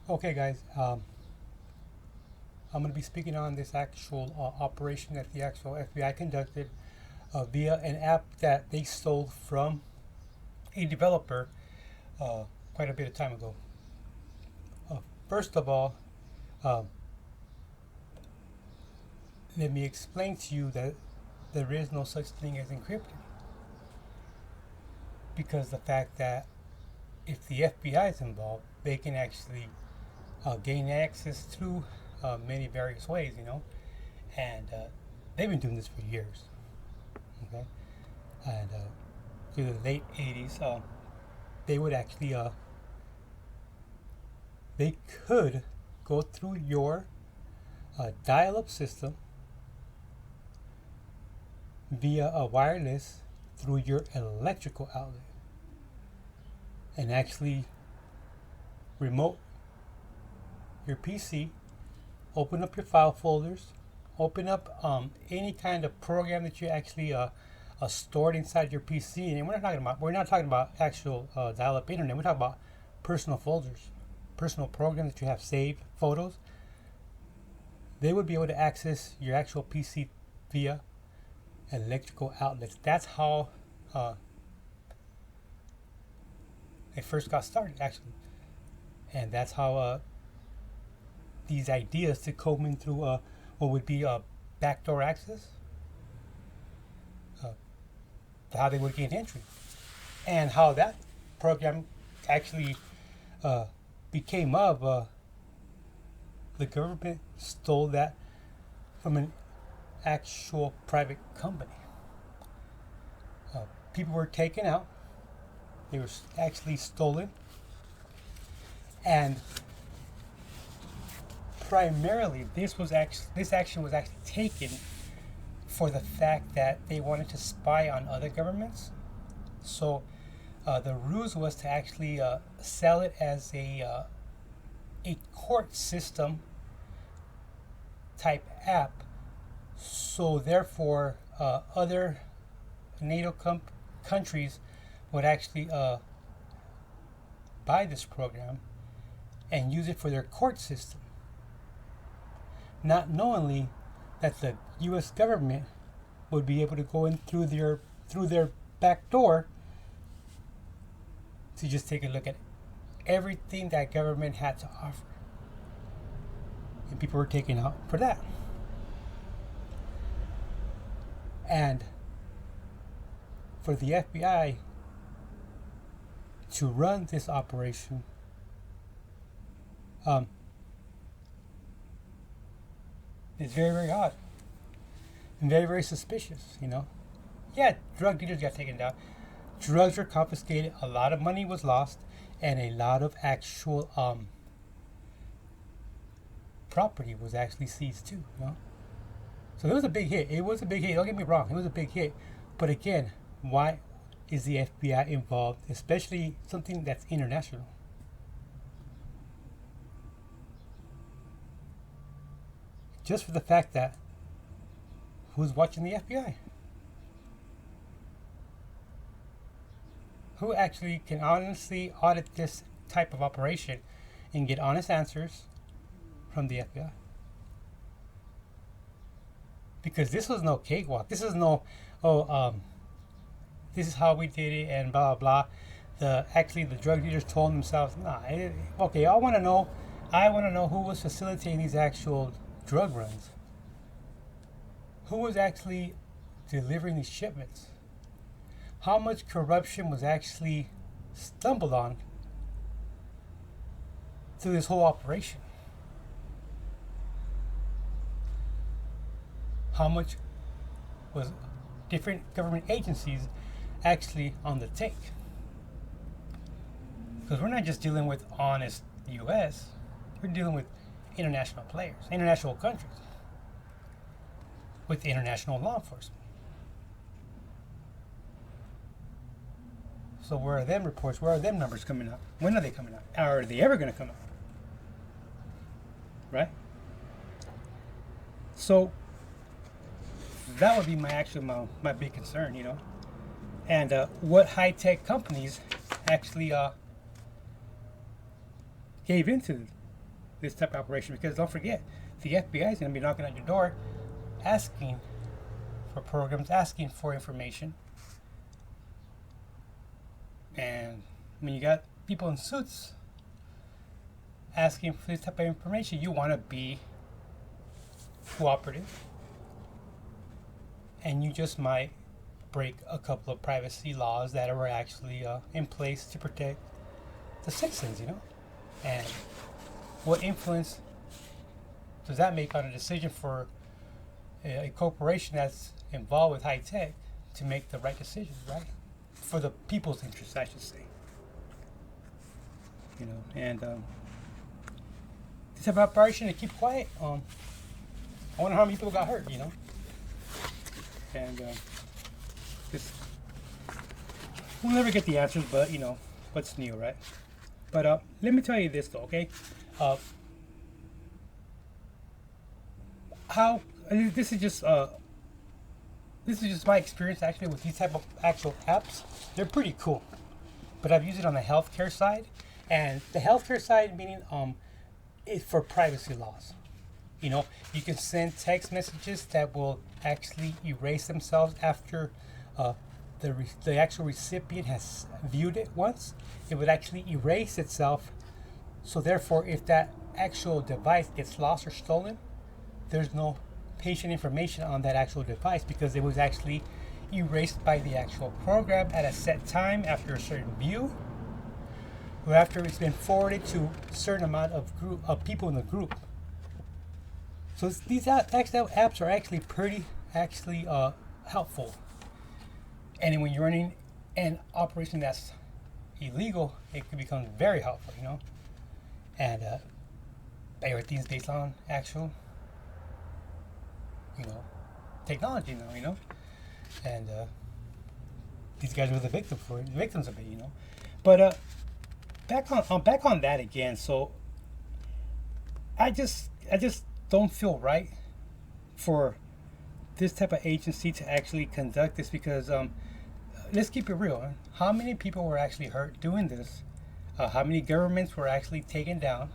Okay, guys, I'm going to be speaking on this actual operation that the actual FBI conducted via an app that they stole from a developer quite a bit of time ago. Uh, First of all, um, let me explain to you that there is no such thing as encrypted because the fact that if the FBI is involved, they can actually gain access through many various ways, and they've been doing this for years. Okay, and through the late '80s, they would actually they could go through your dial-up system via a wireless through your electrical outlet and actually remote your PC, open up your file folders, open up any kind of program that you actually stored inside your PC. And we're not talking about actual dial-up internet. We're talking about personal folders, personal programs that you have saved, photos. They would be able to access your actual PC via electrical outlets. That's how it first got started, actually, and that's how these ideas to come in through what would be backdoor access, uh, how they would gain entry, and how that program actually uh, became of. The government stole that from an actual private company. People were taken out. They were actually stolen, and primarily this action was actually taken for the fact that they wanted to spy on other governments. So the ruse was to actually sell it as a court system type app. So therefore, other NATO countries would actually buy this program and use it for their court system, not knowingly that the U.S. government would be able to go in through their back door to just take a look at everything that government had to offer, and people were taken out for that. And for the FBI to run this operation, um, is very, very odd and very, very suspicious. Yeah, drug dealers got taken down, drugs were confiscated, a lot of money was lost, and a lot of actual property was actually seized too. So it was a big hit. It was a big hit. Don't get me wrong. It was a big hit. But again, why is the FBI involved, especially something that's international? Just for the fact that who's watching the FBI? Who actually can honestly audit this type of operation and get honest answers from the FBI? Because this was no cakewalk. This is no, oh, this is how we did it and blah blah blah. The drug dealers told themselves, nah. Okay, I want to know. I want to know who was facilitating these actual drug runs. Who was actually delivering these shipments? How much corruption was actually stumbled on through this whole operation? How much was different government agencies actually on the take? Because we're not just dealing with honest U.S., we're dealing with international players, international countries, with international law enforcement. So where are them reports? Where are them numbers coming up? When are they coming up? Are they ever going to come up? Right? So that would be my big concern. And what high tech companies actually gave into this type of operation, because don't forget, the FBI is going to be knocking on your door, asking for programs, asking for information. And when you got people in suits asking for this type of information, you want to be cooperative, and you just might break a couple of privacy laws that were actually in place to protect the citizens, And what influence does that make on a decision for a corporation that's involved with high tech to make the right decisions, right? For the people's interests, I should say. And this type of operation to keep quiet. I wonder how many people got hurt, And this, we'll never get the answers, but what's new, right? But let me tell you this though, okay? How this is just my experience actually with these type of actual apps. They're pretty cool, but I've used it on the healthcare side, and the healthcare side meaning it's for privacy laws. You can send text messages that will actually erase themselves after the actual recipient has viewed it once. It would actually erase itself. So therefore, if that actual device gets lost or stolen, there's no patient information on that actual device because it was actually erased by the actual program at a set time after a certain view, or after it's been forwarded to a certain amount of people in the group. So these apps are actually pretty helpful. And when you're running an operation that's illegal, it can become very helpful, And everything's based on actual, technology now, And these guys were the victims of it, But back on that again. So I just don't feel right for this type of agency to actually conduct this because let's keep it real. How many people were actually hurt doing this? How many governments were actually taken down?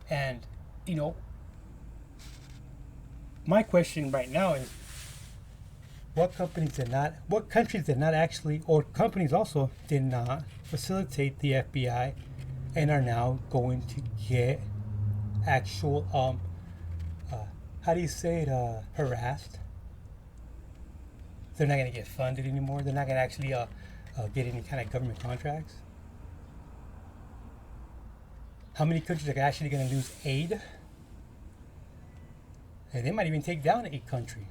And my question right now is, what countries did not actually, or companies also did not facilitate the FBI and are now going to get actual how do you say it, harassed? They're not going to get funded anymore. They're not going to actually get any kind of government contracts. How many countries are actually going to lose aid? And they might even take down a country.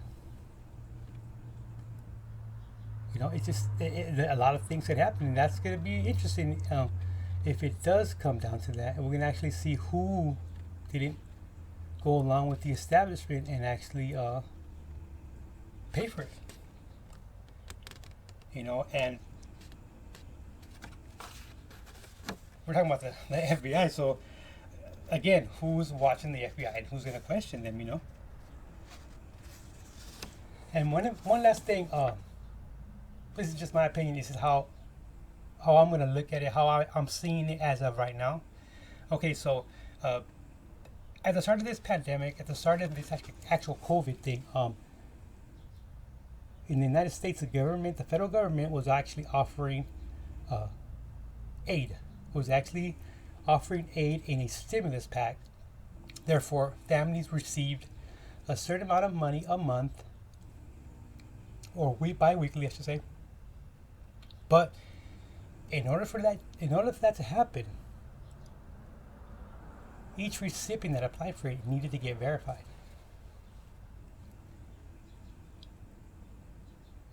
It's just a lot of things could happen, and that's going to be interesting if it does come down to that. And we're going to actually see who didn't go along with the establishment and actually pay for it. And we're talking about the FBI. So again, who's watching the FBI and who's going to question them? And one last thing. This is just my opinion. This is how I'm going to look at it. How I'm seeing it as of right now. Okay, so at the start of this pandemic, at the start of this actual COVID thing, in the United States, the federal government was actually offering aid. Was actually offering aid in a stimulus pack. Therefore, families received a certain amount of money a month, or bi-weekly, I should say. But in order for that to happen, each recipient that applied for it needed to get verified.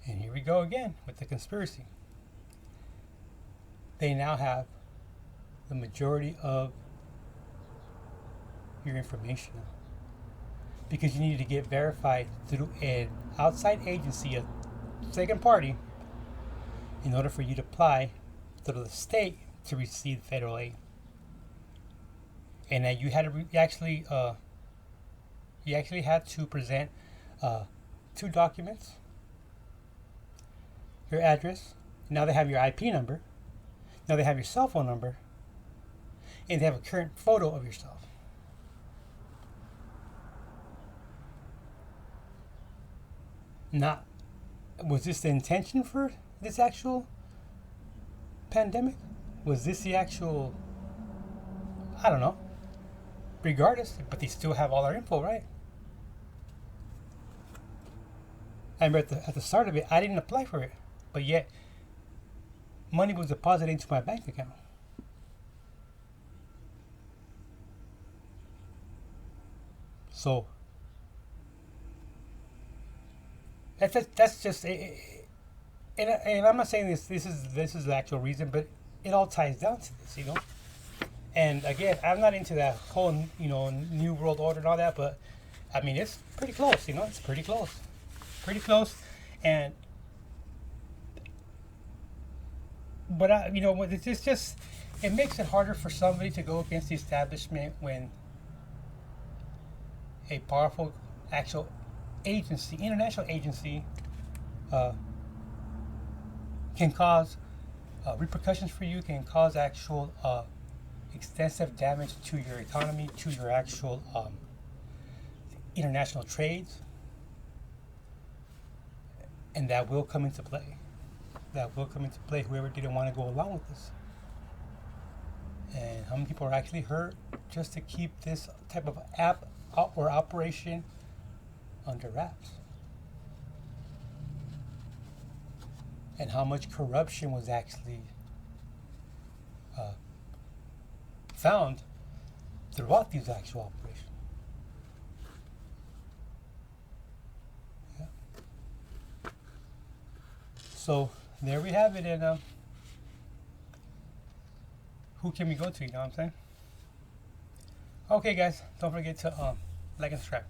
And here we go again with the conspiracy. They now have the majority of your information now, because you need to get verified through an outside agency, a second party, in order for you to apply to the state to receive federal aid. And that you had to actually had to present 2 documents: your address. Now they have your IP number. Now they have your cell phone number. and they have a current photo of yourself. Not, was this the intention for this actual pandemic? Was this the actual, I don't know. Regardless, but they still have all our info, right? I remember at the start of it, I didn't apply for it, but yet money was deposited into my bank account. So that's just and I'm not saying this is the actual reason, but it all ties down to this, you know. And again, I'm not into that whole new world order and all that, but I mean it's pretty close, you know. It's pretty close, and but it's just it makes it harder for somebody to go against the establishment when a powerful actual agency, international agency, uh, can cause repercussions for you, can cause actual extensive damage to your economy, to your actual international trades, and that will come into play. That will come into play. Whoever didn't want to go along with this, and how many people are actually hurt just to keep this type of app or operation under wraps, and how much corruption was actually found throughout these actual operations. Yeah. So there we have it, and who can we go to? You know what I'm saying? Okay, guys, don't forget to like and subscribe.